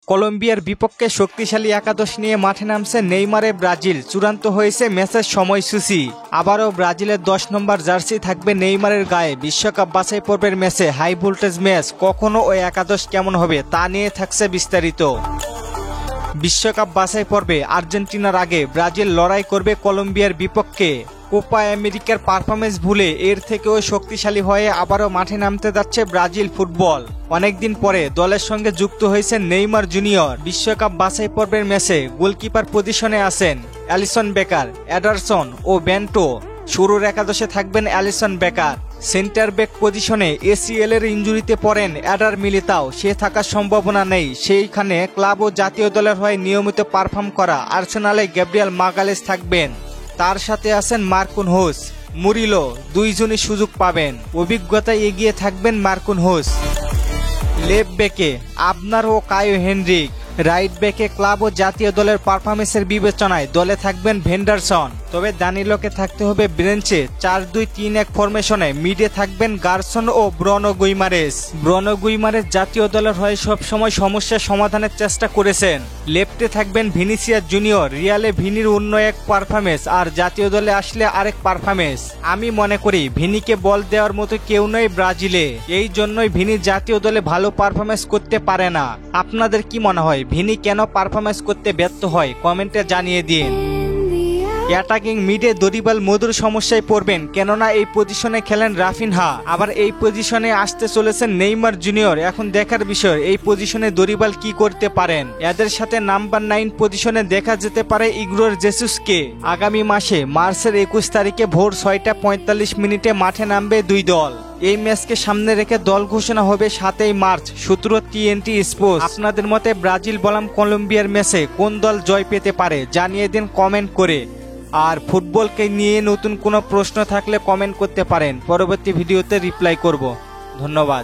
কলম্বিয়ার বিপক্ষে শক্তিশালী একাদশ নিয়ে মাঠে নামছে নেইমারে ব্রাজিল। চূড়ান্ত হয়েছে ম্যাচের সময়সূচি। আবারও ব্রাজিলের 10 নম্বর জার্সি থাকবে নেইমারের গায়ে। বিশ্বকাপ বাছাই পর্বের ম্যাচে হাই ভোল্টেজ ম্যাচ, কখনো ওই একাদশ কেমন হবে তা নিয়ে থাকছে বিস্তারিত। বিশ্বকাপ বাছাই পর্বে আর্জেন্টিনার আগে ব্রাজিল লড়াই করবে কলম্বিয়ার বিপক্ষে। কোপা আমেরিকার পারফরমেন্স ভুলে এর থেকেও শক্তিশালী হয়ে আবারও মাঠে নামতে যাচ্ছে ব্রাজিল ফুটবল। অনেকদিন পরে দলের সঙ্গে যুক্ত হয়েছেন নেইমার জুনিয়র। বিশ্বকাপ বাছাই পর্বের ম্যাচে গোলকিপার পজিশনে আছেন অ্যালিসন বেকার, এডারসন ও বেন্টো। শুরুর একাদশে থাকবেন অ্যালিসন বেকার। সেন্টার ব্যাক পজিশনে এসিএল এর ইনজুরিতে পড়েন এডার মিলিতাও, সে থাকার সম্ভাবনা নেই। সেইখানে ক্লাব ও জাতীয় দলের হয়ে নিয়মিত পারফর্ম করা আর্সেনালে গ্যাব্রিয়েল মাগালেস থাকবেন। তার সাথে আছেন মার্কুনহোস, মুরিলো, দুইজনই সুযোগ পাবেন। অভিজ্ঞতায় এগিয়ে থাকবেন মার্কুনহোস। লেফট ব্যাকে আবনার ও কায়ো হেনরিক। রাইট ব্যাকে ক্লাব ও জাতীয় দলের পারফরমেন্সের বিবেচনায় দলে থাকবেন ভেন্ডারসন। তবে দানিলোকে থাকতে হবে বেঞ্চে 4-2-3-1 ফরমেশনে। মিডে থাকবেন গারসন ও ব্রনো গুইমারেস। ব্রনো গুইমারেস জাতীয় দলের হয়ে সবসময় সমস্যার সমাধানের চেষ্টা করেছেন। লেফটে থাকবেন ভিনিসিয়াস জুনিয়র। রিয়ালে ভিনির অন্য এক পারফরমেন্স, আর জাতীয় দলে আসলে আরেক পারফরমেন্স। আমি মনে করি ভিনিকে বল দেওয়ার মতো কেউ নয় ব্রাজিলে, এই জন্যই ভিনি জাতীয় দলে ভালো পারফরমেন্স করতে পারে না। আপনাদের কি মনে হয় ভিনি কেন পারফরমেন্স করতে ব্যর্থ হয়? কমেন্টে জানিয়ে দিন। অ্যাটাকিং মিডে দরিবাল মধুর সমস্যায় পড়বেন, কেননা এই পজিশনে খেলেন রাফিনহা। আবার এই পজিশনে আসতে চলেছেন নেইমার জুনিয়র। এখন দেখার বিষয় এই পজিশনে দরিবাল কি করতে পারেন। এদের সাথে নাম্বার 9 পজিশনে দেখা যেতে পারে ইগোর জেসুসকে। আগামী মাসে মার্চের 21 তারিখে ভোর 6:45 মাঠে নামবে দুই দল। এই ম্যাচকে সামনে রেখে দল ঘোষণা হবে 7 মার্চ। সূত্র TNT স্পোর্টস। আপনাদের মতে ব্রাজিল বনাম কলম্বিয়ার ম্যাচে কোন দল জয় পেতে পারে জানিয়ে দিন কমেন্ট করে। আর ফুটবলকে নিয়ে নতুন কোনো প্রশ্ন থাকলে কমেন্ট করতে পারেন, পরবর্তী ভিডিওতে রিপ্লাই করব। ধন্যবাদ।